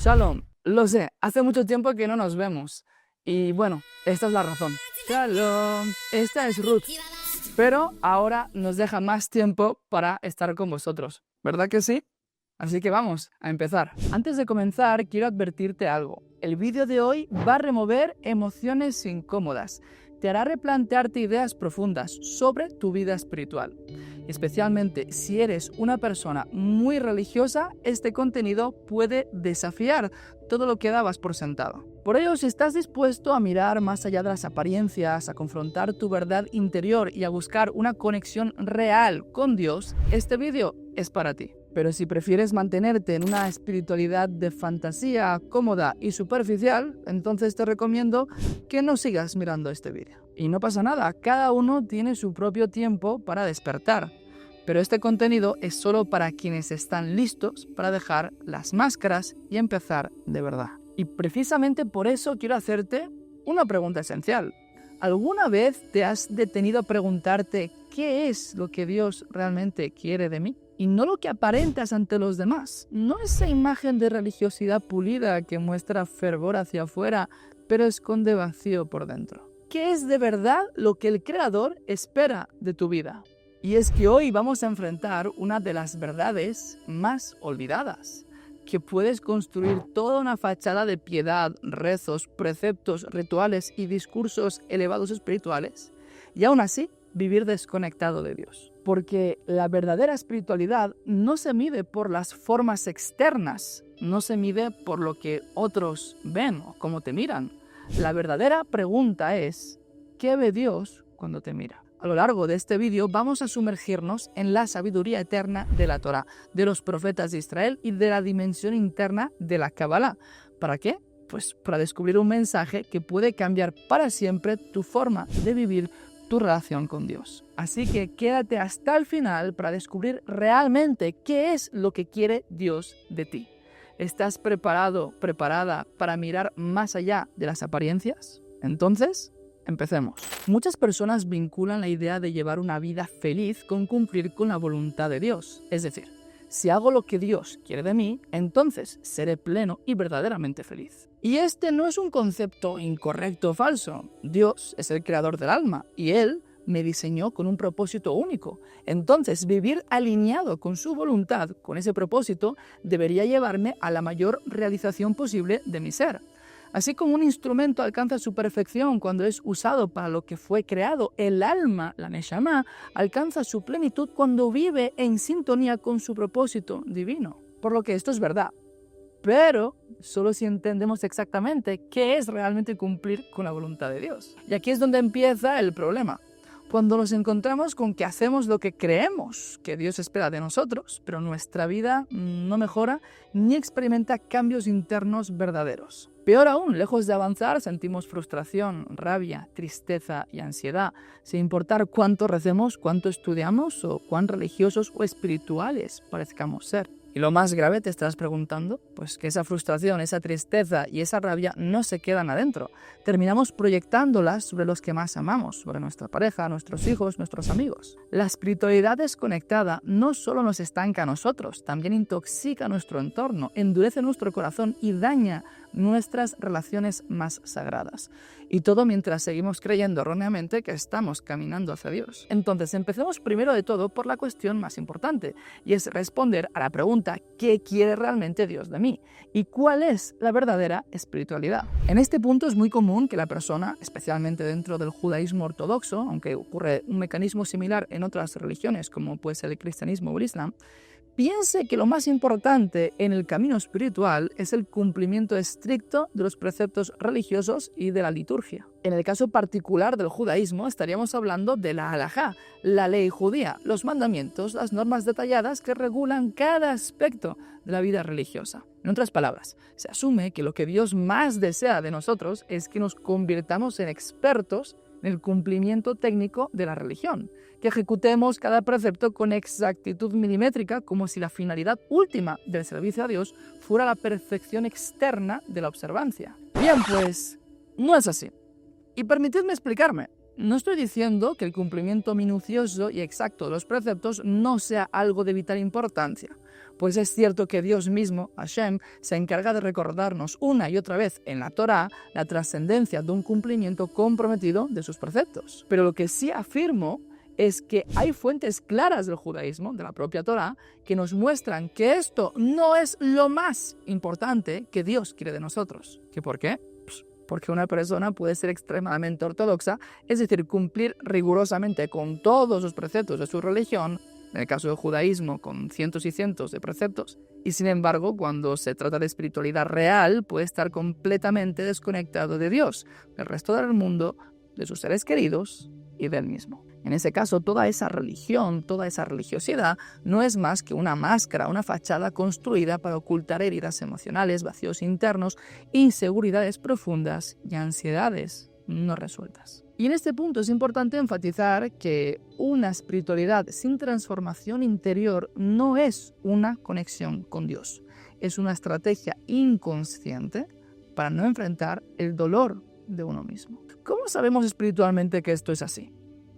Shalom, lo sé, hace mucho tiempo que no nos vemos. Y bueno, esta es la razón. Shalom, esta es Ruth. Pero ahora nos deja más tiempo para estar con vosotros. ¿Verdad que sí? Así que vamos a empezar. Antes de comenzar, quiero advertirte algo. El vídeo de hoy va a remover emociones incómodas. Te hará replantearte ideas profundas sobre tu vida espiritual. Especialmente si eres una persona muy religiosa, este contenido puede desafiar todo lo que dabas por sentado. Por ello, si estás dispuesto a mirar más allá de las apariencias, a confrontar tu verdad interior y a buscar una conexión real con Dios, este vídeo es para ti. Pero si prefieres mantenerte en una espiritualidad de fantasía cómoda y superficial, entonces te recomiendo que no sigas mirando este vídeo. Y no pasa nada, cada uno tiene su propio tiempo para despertar. Pero este contenido es solo para quienes están listos para dejar las máscaras y empezar de verdad. Y precisamente por eso quiero hacerte una pregunta esencial. ¿Alguna vez te has detenido a preguntarte qué es lo que Dios realmente quiere de mí? Y no lo que aparentas ante los demás. No esa imagen de religiosidad pulida que muestra fervor hacia afuera, pero esconde vacío por dentro. ¿Qué es de verdad lo que el Creador espera de tu vida? Y es que hoy vamos a enfrentar una de las verdades más olvidadas, que puedes construir toda una fachada de piedad, rezos, preceptos, rituales y discursos elevados espirituales, y aún así vivir desconectado de Dios. Porque la verdadera espiritualidad no se mide por las formas externas, no se mide por lo que otros ven o cómo te miran. La verdadera pregunta es, ¿qué ve Dios cuando te mira? A lo largo de este vídeo vamos a sumergirnos en la sabiduría eterna de la Torá, de los profetas de Israel y de la dimensión interna de la Kabbalah. ¿Para qué? Pues para descubrir un mensaje que puede cambiar para siempre tu forma de vivir tu relación con Dios. Así que quédate hasta el final para descubrir realmente qué es lo que quiere Dios de ti. ¿Estás preparado, preparada para mirar más allá de las apariencias? Entonces, empecemos. Muchas personas vinculan la idea de llevar una vida feliz con cumplir con la voluntad de Dios. Es decir, si hago lo que Dios quiere de mí, entonces seré pleno y verdaderamente feliz. Y este no es un concepto incorrecto o falso. Dios es el creador del alma y Él me diseñó con un propósito único. Entonces, vivir alineado con su voluntad, con ese propósito, debería llevarme a la mayor realización posible de mi ser. Así como un instrumento alcanza su perfección cuando es usado para lo que fue creado, el alma, la Neshama, alcanza su plenitud cuando vive en sintonía con su propósito divino. Por lo que esto es verdad. Pero solo si entendemos exactamente qué es realmente cumplir con la voluntad de Dios. Y aquí es donde empieza el problema. Cuando nos encontramos con que hacemos lo que creemos que Dios espera de nosotros, pero nuestra vida no mejora ni experimenta cambios internos verdaderos. Peor aún, lejos de avanzar, sentimos frustración, rabia, tristeza y ansiedad, sin importar cuánto recemos, cuánto estudiamos o cuán religiosos o espirituales parezcamos ser. Y lo más grave, te estarás preguntando, pues que esa frustración, esa tristeza y esa rabia no se quedan adentro. Terminamos proyectándolas sobre los que más amamos, sobre nuestra pareja, nuestros hijos, nuestros amigos. La espiritualidad desconectada no solo nos estanca a nosotros, también intoxica nuestro entorno, endurece nuestro corazón y daña nuestras relaciones más sagradas. Y todo mientras seguimos creyendo erróneamente que estamos caminando hacia Dios. Entonces, empecemos primero de todo por la cuestión más importante, y es responder a la pregunta ¿qué quiere realmente Dios de mí? ¿Y cuál es la verdadera espiritualidad? En este punto es muy común que la persona, especialmente dentro del judaísmo ortodoxo, aunque ocurre un mecanismo similar en otras religiones como puede ser el cristianismo o el islam, piense que lo más importante en el camino espiritual es el cumplimiento estricto de los preceptos religiosos y de la liturgia. En el caso particular del judaísmo estaríamos hablando de la halajá, la ley judía, los mandamientos, las normas detalladas que regulan cada aspecto de la vida religiosa. En otras palabras, se asume que lo que Dios más desea de nosotros es que nos convirtamos en expertos en el cumplimiento técnico de la religión, que ejecutemos cada precepto con exactitud milimétrica como si la finalidad última del servicio a Dios fuera la perfección externa de la observancia. Bien, pues no es así. Y permitidme explicarme. no estoy diciendo que el cumplimiento minucioso y exacto de los preceptos no sea algo de vital importancia, pues es cierto que Dios mismo, Hashem, se encarga de recordarnos una y otra vez en la Torá la trascendencia de un cumplimiento comprometido de sus preceptos. Pero lo que sí afirmo es que hay fuentes claras del judaísmo, de la propia Torá, que nos muestran que esto no es lo más importante que Dios quiere de nosotros. ¿Qué por qué? Porque una persona puede ser extremadamente ortodoxa, es decir, cumplir rigurosamente con todos los preceptos de su religión, en el caso del judaísmo con cientos y cientos de preceptos, y sin embargo, cuando se trata de espiritualidad real, puede estar completamente desconectado de Dios, del resto del mundo, de sus seres queridos y de él mismo. En ese caso, toda esa religión, toda esa religiosidad no es más que una máscara, una fachada construida para ocultar heridas emocionales, vacíos internos, inseguridades profundas y ansiedades no resueltas. Y en este punto es importante enfatizar que una espiritualidad sin transformación interior no es una conexión con Dios. Es una estrategia inconsciente para no enfrentar el dolor de uno mismo. ¿Cómo sabemos espiritualmente que esto es así?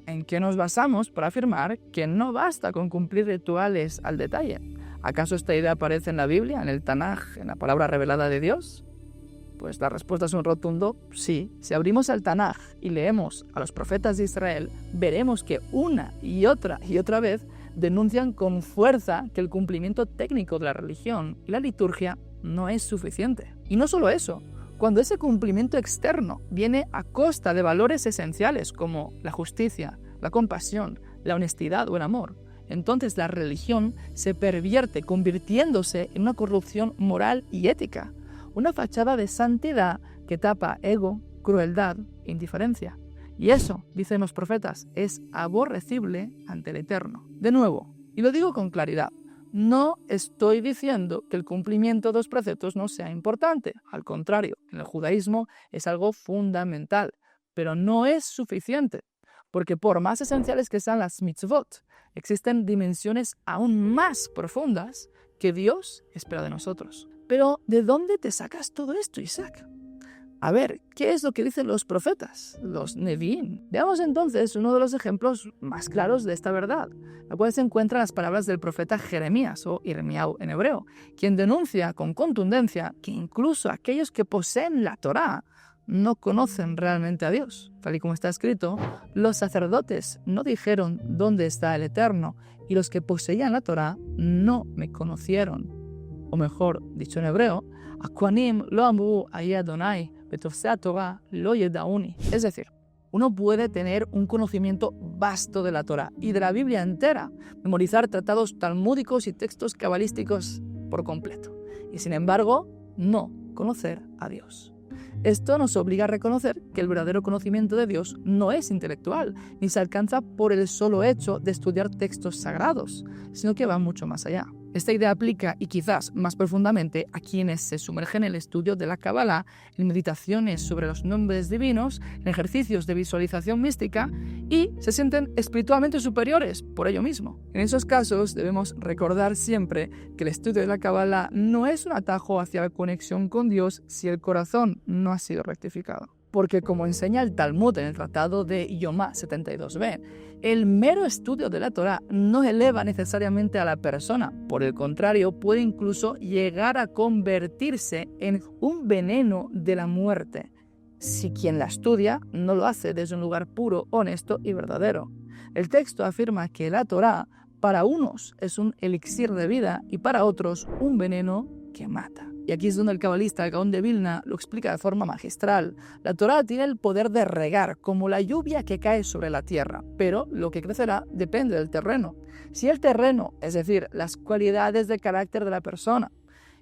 ¿En qué nos basamos para afirmar que no basta con cumplir rituales al detalle? ¿Acaso esta idea aparece en la Biblia, en el Tanaj, en la palabra revelada de Dios? Pues la respuesta es un rotundo sí. Si abrimos el Tanaj y leemos a los profetas de Israel, veremos que una y otra vez denuncian con fuerza que el cumplimiento técnico de la religión y la liturgia no es suficiente. Y no solo eso. Cuando ese cumplimiento externo viene a costa de valores esenciales como la justicia, la compasión, la honestidad o el amor, entonces la religión se pervierte convirtiéndose en una corrupción moral y ética, una fachada de santidad que tapa ego, crueldad e indiferencia. Y eso, dicen los profetas, es aborrecible ante el Eterno. De nuevo, y lo digo con claridad, no estoy diciendo que el cumplimiento de los preceptos no sea importante. Al contrario, en el judaísmo es algo fundamental, pero no es suficiente, porque por más esenciales que sean las mitzvot, existen dimensiones aún más profundas que Dios espera de nosotros. Pero, ¿de dónde te sacas todo esto, Isaac? A ver, ¿qué es lo que dicen los profetas, los Nevi'im? Veamos entonces uno de los ejemplos más claros de esta verdad, la cual se encuentra en las palabras del profeta Jeremías, o Irmiau en hebreo, quien denuncia con contundencia que incluso aquellos que poseen la Torá no conocen realmente a Dios. Tal y como está escrito, los sacerdotes no dijeron dónde está el Eterno, y los que poseían la Torá no me conocieron. O mejor, dicho en hebreo, Akuanim lo amru ahi Adonai, betofsei Torah lo yedauni. Es decir, uno puede tener un conocimiento vasto de la Torá y de la Biblia entera, memorizar tratados talmúdicos y textos cabalísticos por completo, y sin embargo, no conocer a Dios. Esto nos obliga a reconocer que el verdadero conocimiento de Dios no es intelectual, ni se alcanza por el solo hecho de estudiar textos sagrados, sino que va mucho más allá. Esta idea aplica, y quizás más profundamente, a quienes se sumergen en el estudio de la Kabbalah, en meditaciones sobre los nombres divinos, en ejercicios de visualización mística, y se sienten espiritualmente superiores por ello mismo. En esos casos debemos recordar siempre que el estudio de la Kabbalah no es un atajo hacia la conexión con Dios si el corazón no ha sido rectificado. Porque como enseña el Talmud en el tratado de Yomá 72b, el mero estudio de la Torá no eleva necesariamente a la persona. Por el contrario, puede incluso llegar a convertirse en un veneno de la muerte, si quien la estudia no lo hace desde un lugar puro, honesto y verdadero. El texto afirma que la Torá para unos es un elixir de vida y para otros un veneno que mata. Y aquí es donde el cabalista, el Gaón de Vilna, lo explica de forma magistral. La Torá tiene el poder de regar, como la lluvia que cae sobre la tierra, pero lo que crecerá depende del terreno. Si el terreno, es decir, las cualidades de carácter de la persona,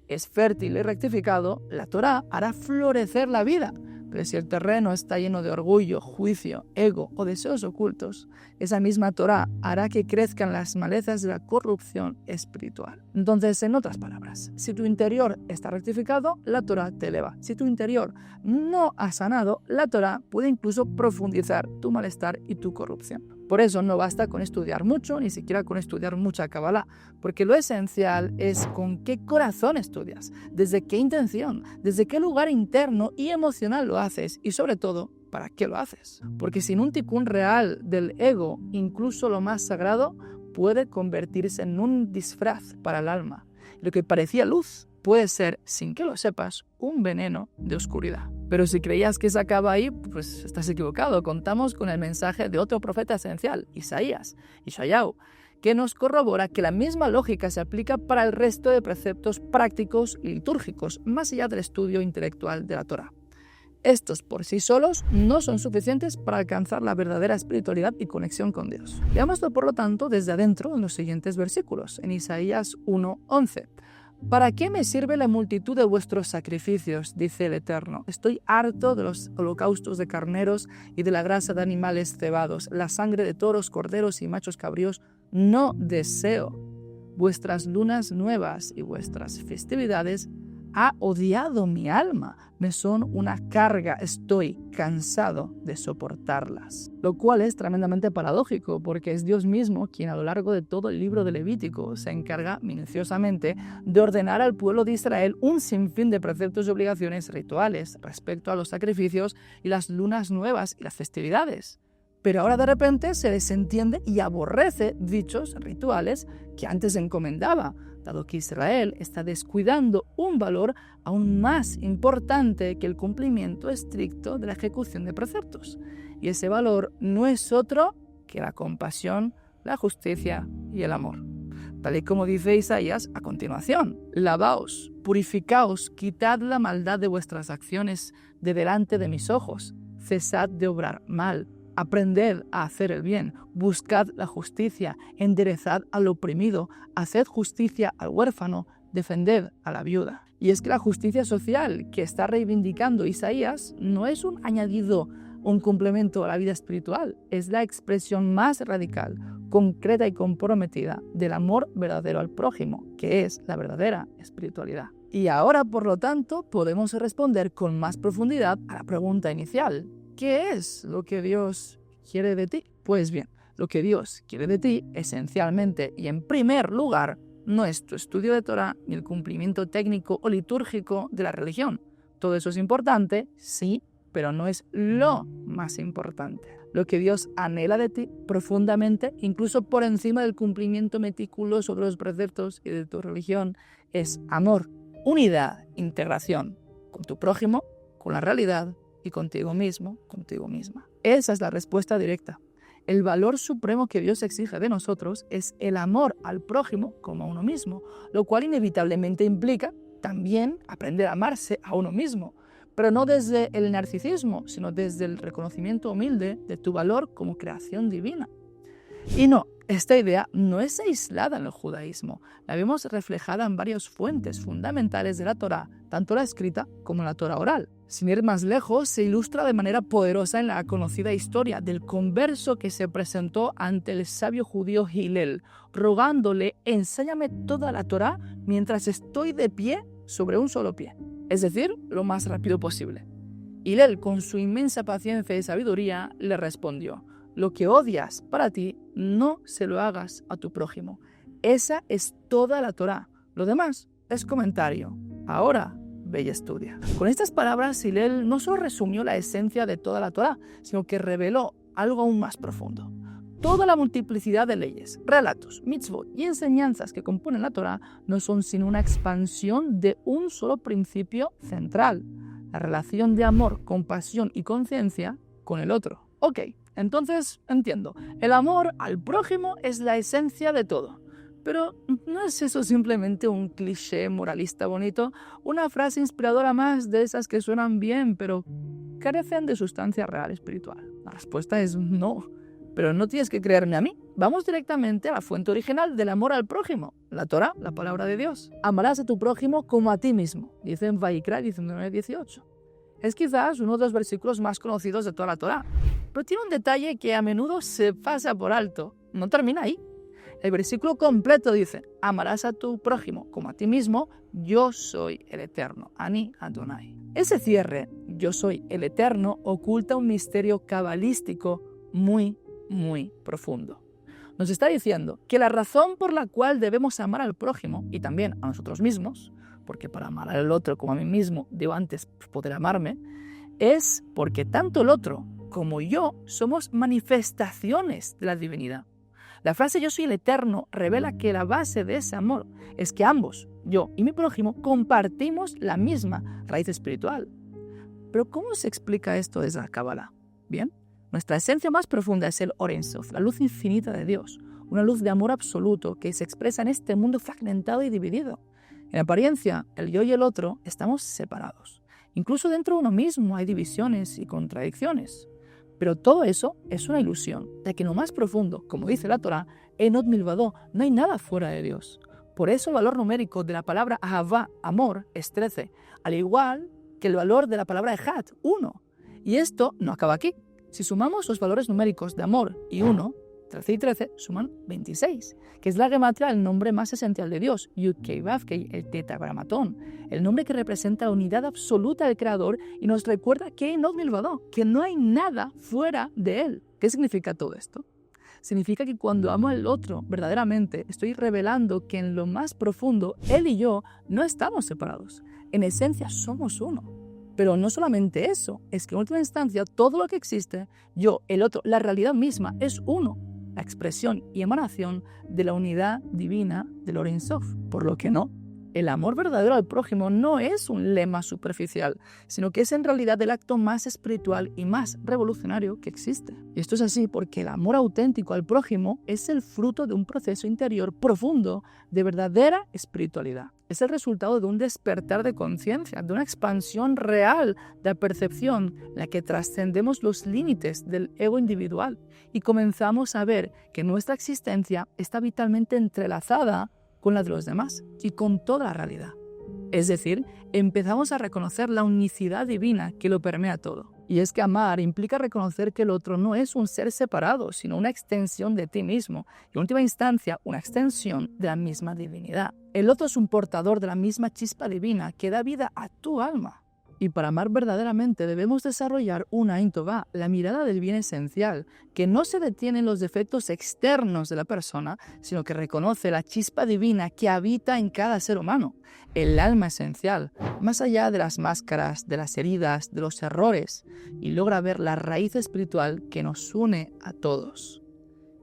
es fértil y rectificado, la Torá hará florecer la vida. Pero si el terreno está lleno de orgullo, juicio, ego o deseos ocultos, esa misma Torá hará que crezcan las malezas de la corrupción espiritual. Entonces, en otras palabras, si tu interior está rectificado, la Torá te eleva. Si tu interior no ha sanado, la Torá puede incluso profundizar tu malestar y tu corrupción. Por eso no basta con estudiar mucho, ni siquiera con estudiar mucha Kabbalah, porque lo esencial es con qué corazón estudias, desde qué intención, desde qué lugar interno y emocional lo haces y sobre todo, ¿para qué lo haces? Porque sin un tikkun real del ego, incluso lo más sagrado puede convertirse en un disfraz para el alma. Lo que parecía luz puede ser, sin que lo sepas, un veneno de oscuridad. Pero si creías que se acaba ahí, pues estás equivocado. Contamos con el mensaje de otro profeta esencial, Yeshayahu, que nos corrobora que la misma lógica se aplica para el resto de preceptos prácticos y litúrgicos, más allá del estudio intelectual de la Torá. Estos por sí solos no son suficientes para alcanzar la verdadera espiritualidad y conexión con Dios. Veámoslo, por lo tanto, desde adentro en los siguientes versículos, en Isaías 1:11. ¿Para qué me sirve la multitud de vuestros sacrificios?, dice el Eterno. Estoy harto de los holocaustos de carneros y de la grasa de animales cebados, la sangre de toros, corderos y machos cabríos. No deseo. Vuestras lunas nuevas y vuestras festividades ha odiado mi alma, me son una carga, estoy cansado de soportarlas. Lo cual es tremendamente paradójico, porque es Dios mismo quien a lo largo de todo el libro de Levítico se encarga minuciosamente de ordenar al pueblo de Israel un sinfín de preceptos y obligaciones rituales respecto a los sacrificios y las lunas nuevas y las festividades. Pero ahora de repente se desentiende y aborrece dichos rituales que antes encomendaba, dado que Israel está descuidando un valor aún más importante que el cumplimiento estricto de la ejecución de preceptos. Y ese valor no es otro que la compasión, la justicia y el amor. Tal y como dice Isaías a continuación: lavaos, purificaos, quitad la maldad de vuestras acciones de delante de mis ojos, cesad de obrar mal. Aprended a hacer el bien, buscad la justicia, enderezad al oprimido, haced justicia al huérfano, defended a la viuda. Y es que la justicia social que está reivindicando Isaías no es un añadido, un complemento a la vida espiritual, es la expresión más radical, concreta y comprometida del amor verdadero al prójimo, que es la verdadera espiritualidad. Y ahora, por lo tanto, podemos responder con más profundidad a la pregunta inicial: ¿qué es lo que Dios quiere de ti? Pues bien, lo que Dios quiere de ti, esencialmente y en primer lugar, no es tu estudio de Torah ni el cumplimiento técnico o litúrgico de la religión. Todo eso es importante, sí, pero no es lo más importante. Lo que Dios anhela de ti profundamente, incluso por encima del cumplimiento meticuloso de los preceptos y de tu religión, es amor, unidad, integración con tu prójimo, con la realidad y contigo mismo, contigo misma. Esa es la respuesta directa. El valor supremo que Dios exige de nosotros es el amor al prójimo como a uno mismo, lo cual inevitablemente implica también aprender a amarse a uno mismo, pero no desde el narcisismo, sino desde el reconocimiento humilde de tu valor como creación divina. Y no, esta idea no es aislada en el judaísmo, la vemos reflejada en varias fuentes fundamentales de la Torá, tanto la escrita como la Torá oral. Sin ir más lejos, se ilustra de manera poderosa en la conocida historia del converso que se presentó ante el sabio judío Hillel, rogándole: enséñame toda la Torá mientras estoy de pie sobre un solo pie, es decir, lo más rápido posible. Hillel, con su inmensa paciencia y sabiduría, le respondió: lo que odias para ti, no se lo hagas a tu prójimo. Esa es toda la Torá. Lo demás es comentario. Ahora, ve y estudia. Con estas palabras, Hillel no solo resumió la esencia de toda la Torá, sino que reveló algo aún más profundo. Toda la multiplicidad de leyes, relatos, mitzvot y enseñanzas que componen la Torá no son sino una expansión de un solo principio central: la relación de amor, compasión y conciencia con el otro. Ok, entonces entiendo, el amor al prójimo es la esencia de todo. Pero ¿no es eso simplemente un cliché moralista bonito? Una frase inspiradora más de esas que suenan bien, pero carecen de sustancia real espiritual. La respuesta es no. Pero no tienes que creerme a mí. Vamos directamente a la fuente original del amor al prójimo, la Torá, la palabra de Dios. Amarás a tu prójimo como a ti mismo, dice en Vaikra 19:18. Es quizás uno de los versículos más conocidos de toda la Torá, pero tiene un detalle que a menudo se pasa por alto. No termina ahí. El versículo completo dice: amarás a tu prójimo como a ti mismo, yo soy el Eterno, Ani Adonai. Ese cierre, yo soy el Eterno, oculta un misterio cabalístico muy profundo. Nos está diciendo que la razón por la cual debemos amar al prójimo y también a nosotros mismos, porque para amar al otro como a mí mismo debo antes poder amarme, es porque tanto el otro como yo somos manifestaciones de la divinidad. La frase "yo soy el eterno" revela que la base de ese amor es que ambos, yo y mi prójimo, compartimos la misma raíz espiritual. Pero ¿cómo se explica esto desde la Cábala? Bien, nuestra esencia más profunda es el Or Ein Sof, la luz infinita de Dios, una luz de amor absoluto que se expresa en este mundo fragmentado y dividido. En apariencia, el yo y el otro estamos separados. Incluso dentro de uno mismo hay divisiones y contradicciones. Pero todo eso es una ilusión, ya que en lo más profundo, como dice la Torá, en Od Milvado, no hay nada fuera de Dios. Por eso el valor numérico de la palabra Ahavá, amor, es 13, al igual que el valor de la palabra Ejad, 1. Y esto no acaba aquí. Si sumamos los valores numéricos de amor y 1, 13 y 13 suman 26, que es la gematria del nombre más esencial de Dios, Yud-Kei Vav-Kei, el tetragramatón, el nombre que representa la unidad absoluta del Creador y nos recuerda que no milvado, que no hay nada fuera de Él. ¿Qué significa todo esto? Significa que cuando amo al otro verdaderamente, estoy revelando que en lo más profundo, Él y yo no estamos separados. En esencia somos uno. Pero no solamente eso, es que en última instancia todo lo que existe, yo, el otro, la realidad misma, es uno. La expresión y emanación de la unidad divina del Or Ein Sof. Por lo que no, el amor verdadero al prójimo no es un lema superficial, sino que es en realidad el acto más espiritual y más revolucionario que existe. Y esto es así porque el amor auténtico al prójimo es el fruto de un proceso interior profundo de verdadera espiritualidad. Es el resultado de un despertar de conciencia, de una expansión real de la percepción en la que trascendemos los límites del ego individual y comenzamos a ver que nuestra existencia está vitalmente entrelazada con la de los demás y con toda la realidad. Es decir, empezamos a reconocer la unicidad divina que lo permea todo. Y es que amar implica reconocer que el otro no es un ser separado, sino una extensión de ti mismo y en última instancia una extensión de la misma divinidad. El otro es un portador de la misma chispa divina que da vida a tu alma. Y para amar verdaderamente debemos desarrollar una Ein Tová, la mirada del bien esencial, que no se detiene en los defectos externos de la persona, sino que reconoce la chispa divina que habita en cada ser humano, el alma esencial, más allá de las máscaras, de las heridas, de los errores, y logra ver la raíz espiritual que nos une a todos.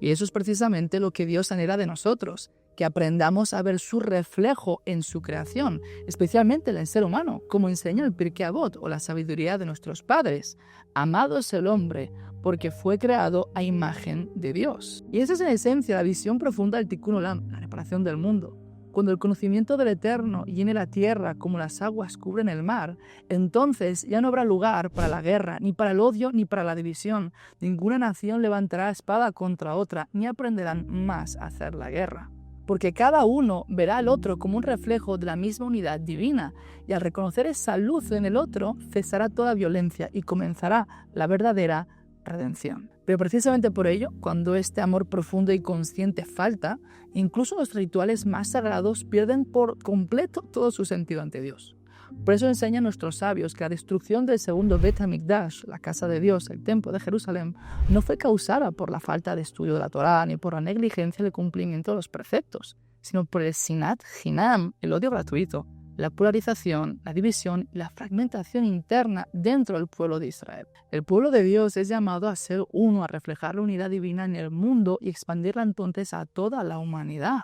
Y eso es precisamente lo que Dios anhela de nosotros, que aprendamos a ver su reflejo en su creación, especialmente en el ser humano, como enseña el Pirkei Avot o la sabiduría de nuestros padres. Amado es el hombre, porque fue creado a imagen de Dios. Y esa es en esencia la visión profunda del Tikkun Olam, la reparación del mundo. Cuando el conocimiento del Eterno llene la tierra como las aguas cubren el mar, entonces ya no habrá lugar para la guerra, ni para el odio, ni para la división. Ninguna nación levantará espada contra otra, ni aprenderán más a hacer la guerra. Porque cada uno verá al otro como un reflejo de la misma unidad divina, y al reconocer esa luz en el otro, cesará toda violencia y comenzará la verdadera redención. Pero precisamente por ello, cuando este amor profundo y consciente falta, incluso los rituales más sagrados pierden por completo todo su sentido ante Dios. Por eso enseñan nuestros sabios que la destrucción del segundo Bet HaMikdash, la casa de Dios, el templo de Jerusalén, no fue causada por la falta de estudio de la Torá ni por la negligencia del cumplimiento de los preceptos, sino por el Sinat Hinam, el odio gratuito, la polarización, la división y la fragmentación interna dentro del pueblo de Israel. El pueblo de Dios es llamado a ser uno, a reflejar la unidad divina en el mundo y expandirla entonces a toda la humanidad.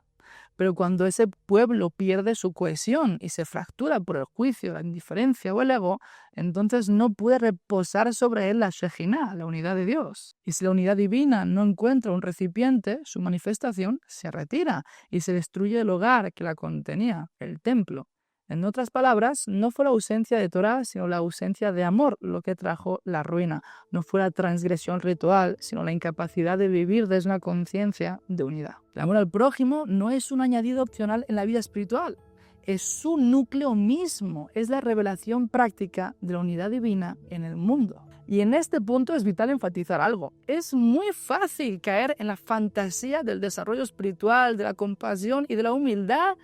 Pero cuando ese pueblo pierde su cohesión y se fractura por el juicio, la indiferencia o el ego, entonces no puede reposar sobre él la Shejinah, la unidad de Dios. Y si la unidad divina no encuentra un recipiente, su manifestación se retira y se destruye el hogar que la contenía, el templo. En otras palabras, no fue la ausencia de Torá, sino la ausencia de amor lo que trajo la ruina. No fue la transgresión ritual, sino la incapacidad de vivir desde una conciencia de unidad. El amor al prójimo no es un añadido opcional en la vida espiritual. Es su núcleo mismo, es la revelación práctica de la unidad divina en el mundo. Y en este punto es vital enfatizar algo. Es muy fácil caer en la fantasía del desarrollo espiritual, de la compasión y de la humildad,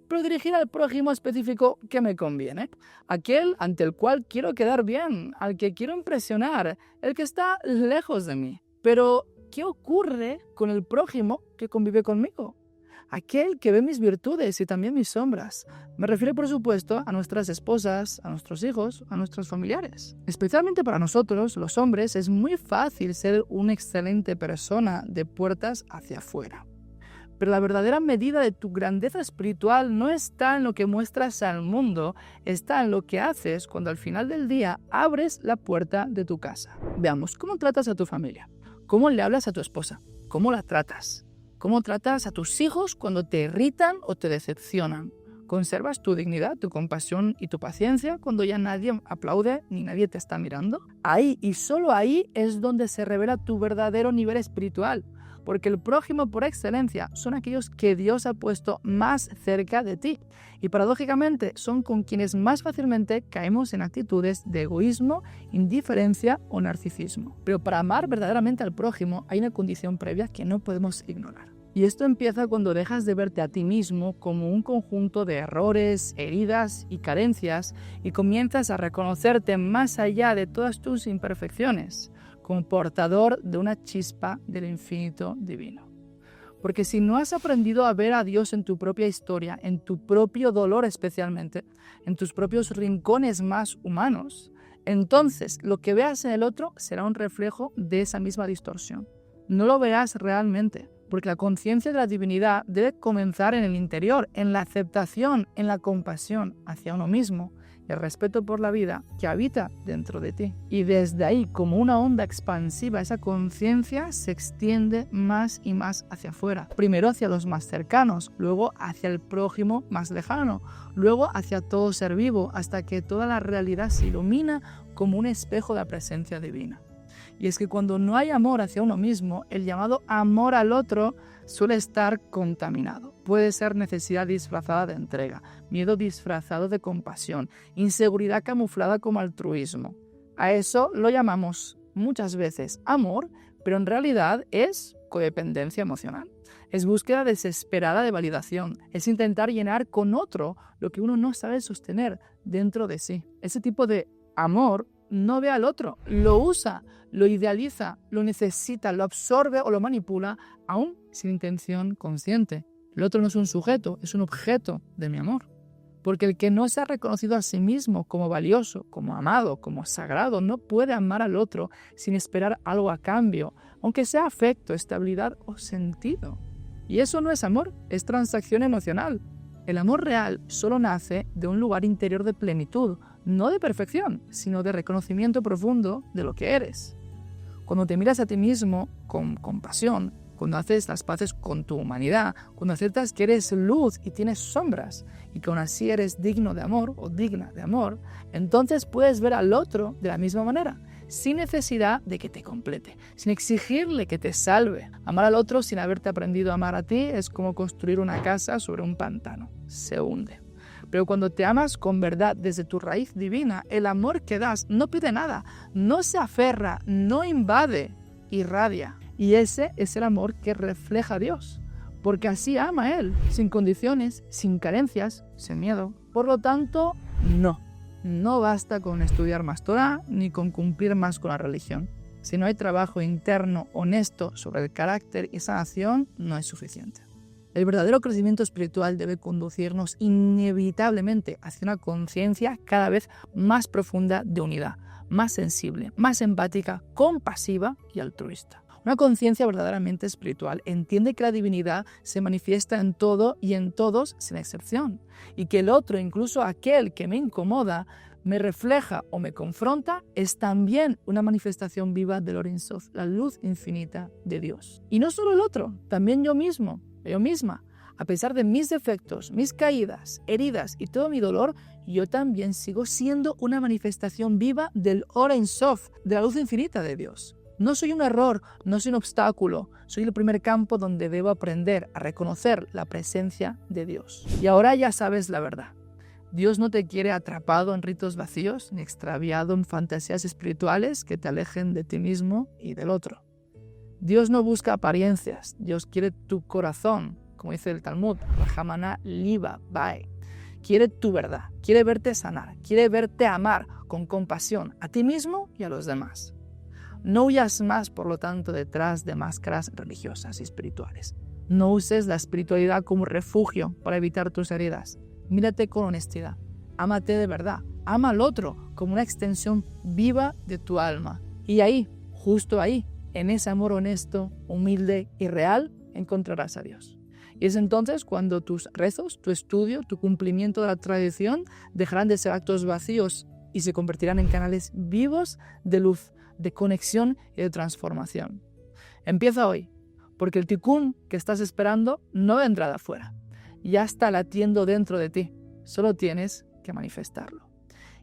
pero dirigir al prójimo específico que me conviene, aquel ante el cual quiero quedar bien, al que quiero impresionar, el que está lejos de mí. Pero, ¿qué ocurre con el prójimo que convive conmigo? aquel que ve mis virtudes y también mis sombras. Me refiero, por supuesto, a nuestras esposas, a nuestros hijos, a nuestros familiares. Especialmente para nosotros, los hombres, es muy fácil ser una excelente persona de puertas hacia afuera. Pero la verdadera medida de tu grandeza espiritual no está en lo que muestras al mundo, está en lo que haces cuando al final del día abres la puerta de tu casa. Veamos, ¿cómo tratas a tu familia? ¿Cómo le hablas a tu esposa? ¿Cómo la tratas? ¿Cómo tratas a tus hijos cuando te irritan o te decepcionan? ¿Conservas tu dignidad, tu compasión y tu paciencia cuando ya nadie aplaude ni nadie te está mirando? Ahí y solo ahí es donde se revela tu verdadero nivel espiritual. Porque el prójimo por excelencia son aquellos que Dios ha puesto más cerca de ti. Y paradójicamente son con quienes más fácilmente caemos en actitudes de egoísmo, indiferencia o narcisismo. Pero para amar verdaderamente al prójimo hay una condición previa que no podemos ignorar. Y esto empieza cuando dejas de verte a ti mismo como un conjunto de errores, heridas y carencias y comienzas a reconocerte más allá de todas tus imperfecciones, como portador de una chispa del infinito divino. Porque si no has aprendido a ver a Dios en tu propia historia, en tu propio dolor especialmente, en tus propios rincones más humanos, entonces lo que veas en el otro será un reflejo de esa misma distorsión. No lo veas realmente, porque la conciencia de la divinidad debe comenzar en el interior, en la aceptación, en la compasión hacia uno mismo, el respeto por la vida que habita dentro de ti. Y desde ahí, como una onda expansiva, esa conciencia se extiende más y más hacia afuera. Primero hacia los más cercanos, luego hacia el prójimo más lejano, luego hacia todo ser vivo, hasta que toda la realidad se ilumina como un espejo de la presencia divina. Y es que cuando no hay amor hacia uno mismo, el llamado amor al otro suele estar contaminado. Puede ser necesidad disfrazada de entrega, miedo disfrazado de compasión, inseguridad camuflada como altruismo. A eso lo llamamos muchas veces amor, pero en realidad es codependencia emocional. Es búsqueda desesperada de validación, es intentar llenar con otro lo que uno no sabe sostener dentro de sí. Ese tipo de amor no ve al otro, lo usa, lo idealiza, lo necesita, lo absorbe o lo manipula, aún sin intención consciente. El otro no es un sujeto, es un objeto de mi amor. Porque el que no se ha reconocido a sí mismo como valioso, como amado, como sagrado, no puede amar al otro sin esperar algo a cambio, aunque sea afecto, estabilidad o sentido. Y eso no es amor, es transacción emocional. El amor real solo nace de un lugar interior de plenitud, no de perfección, sino de reconocimiento profundo de lo que eres. Cuando te miras a ti mismo con compasión, cuando haces las paces con tu humanidad, cuando aceptas que eres luz y tienes sombras, y que aún así eres digno de amor o digna de amor, entonces puedes ver al otro de la misma manera, sin necesidad de que te complete, sin exigirle que te salve. Amar al otro sin haberte aprendido a amar a ti es como construir una casa sobre un pantano. Se hunde. Pero cuando te amas con verdad desde tu raíz divina, el amor que das no pide nada, no se aferra, no invade, irradia. Y ese es el amor que refleja a Dios, porque así ama a Él, sin condiciones, sin carencias, sin miedo. Por lo tanto, no basta con estudiar más Torá ni con cumplir más con la religión. Si no hay trabajo interno honesto sobre el carácter y sanación, no es suficiente. El verdadero crecimiento espiritual debe conducirnos inevitablemente hacia una conciencia cada vez más profunda de unidad, más sensible, más empática, compasiva y altruista. Una conciencia verdaderamente espiritual entiende que la divinidad se manifiesta en todo y en todos sin excepción, y que el otro, incluso aquel que me incomoda, me refleja o me confronta, es también una manifestación viva del Or Ein Sof, la luz infinita de Dios. Y no solo el otro, también yo misma. A pesar de mis defectos, mis caídas, heridas y todo mi dolor, yo también sigo siendo una manifestación viva del Or Ein Sof, de la luz infinita de Dios. No soy un error, no soy un obstáculo, soy el primer campo donde debo aprender a reconocer la presencia de Dios. Y ahora ya sabes la verdad. Dios no te quiere atrapado en ritos vacíos, ni extraviado en fantasías espirituales que te alejen de ti mismo y del otro. Dios no busca apariencias, Dios quiere tu corazón, como dice el Talmud, Rahamana Liba Bae. Quiere tu verdad, quiere verte sanar, quiere verte amar con compasión a ti mismo y a los demás. No huyas más, por lo tanto, detrás de máscaras religiosas y espirituales. No uses la espiritualidad como refugio para evitar tus heridas. Mírate con honestidad. Ámate de verdad. Ama al otro como una extensión viva de tu alma. Y ahí, justo ahí, en ese amor honesto, humilde y real, encontrarás a Dios. Y es entonces cuando tus rezos, tu estudio, tu cumplimiento de la tradición dejarán de ser actos vacíos y se convertirán en canales vivos de luz, de conexión y de transformación. Empieza hoy, porque el tikkun que estás esperando no vendrá de afuera. Ya está latiendo dentro de ti, solo tienes que manifestarlo.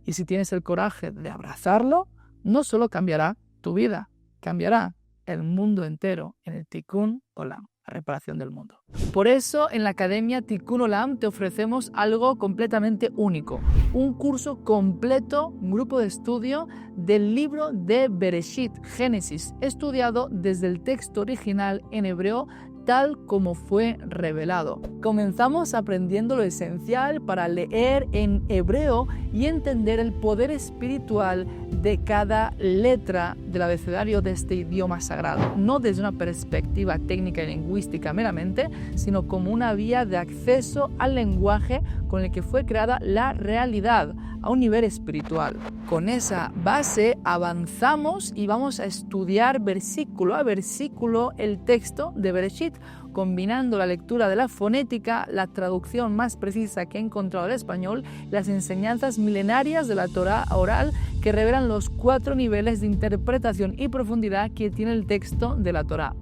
Y si tienes el coraje de abrazarlo, no solo cambiará tu vida, cambiará el mundo entero en el Tikkun Olam, la reparación del mundo. Por eso en la Academia Tikkun Olam te ofrecemos algo completamente único, un curso completo, un grupo de estudio del libro de Bereshit, Génesis, estudiado desde el texto original en hebreo tal como fue revelado. Comenzamos aprendiendo lo esencial para leer en hebreo y entender el poder espiritual de cada letra del abecedario de este idioma sagrado, no desde una perspectiva técnica y lingüística meramente, sino como una vía de acceso al lenguaje con el que fue creada la realidad a un nivel espiritual. Con esa base avanzamos y vamos a estudiar versículo a versículo el texto de Bereshit, combinando la lectura de la fonética, la traducción más precisa que he encontrado al español, las enseñanzas milenarias de la Torá oral que revelan los 4 niveles de interpretación y profundidad que tiene el texto de la Torá.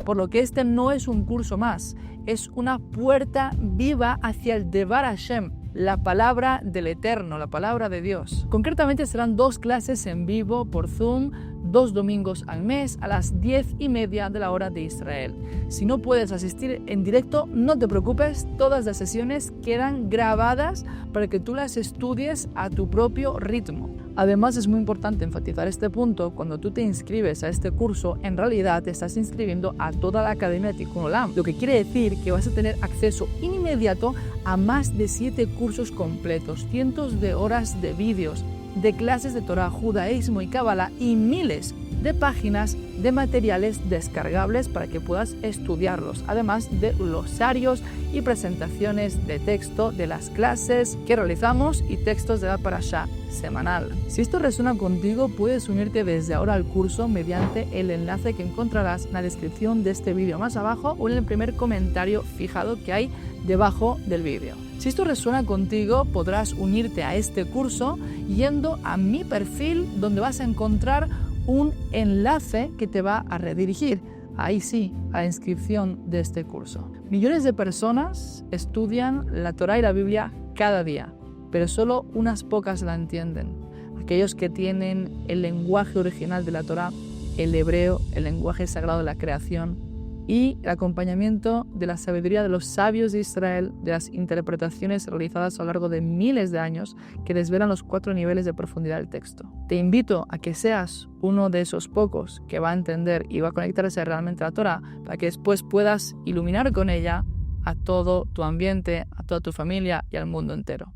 Por lo que este no es un curso más, es una puerta viva hacia el Devar Hashem, la palabra del Eterno, la palabra de Dios. Concretamente serán 2 clases en vivo por Zoom, 2 domingos al mes a las 10:30 de la hora de Israel. Si no puedes asistir en directo, no te preocupes, todas las sesiones quedan grabadas para que tú las estudies a tu propio ritmo. Además, es muy importante enfatizar este punto: cuando tú te inscribes a este curso, en realidad te estás inscribiendo a toda la Academia de Tikkun Olam, lo que quiere decir que vas a tener acceso inmediato a más de 7 cursos completos, cientos de horas de vídeos, de clases de Torah, judaísmo y cábala y miles de páginas de materiales descargables para que puedas estudiarlos, además de glosarios y presentaciones de texto de las clases que realizamos y textos de la parashá semanal. Si esto resuena contigo, puedes unirte desde ahora al curso mediante el enlace que encontrarás en la descripción de este vídeo más abajo o en el primer comentario fijado que hay debajo del vídeo. Si esto resuena contigo, podrás unirte a este curso yendo a mi perfil, donde vas a encontrar un enlace que te va a redirigir, ahí sí, a la inscripción de este curso. Millones de personas estudian la Torá y la Biblia cada día, pero solo unas pocas la entienden. Aquellos que tienen el lenguaje original de la Torá, el hebreo, el lenguaje sagrado de la creación, y el acompañamiento de la sabiduría de los sabios de Israel, de las interpretaciones realizadas a lo largo de miles de años que desvelan los 4 niveles de profundidad del texto. Te invito a que seas uno de esos pocos que va a entender y va a conectarse realmente a la Torá, para que después puedas iluminar con ella a todo tu ambiente, a toda tu familia y al mundo entero.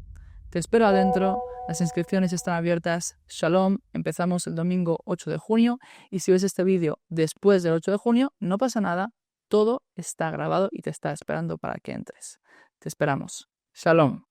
Te espero adentro, las inscripciones están abiertas. Shalom, empezamos el domingo 8 de junio y si ves este vídeo después del 8 de junio, no pasa nada, todo está grabado y te está esperando para que entres. Te esperamos. Shalom.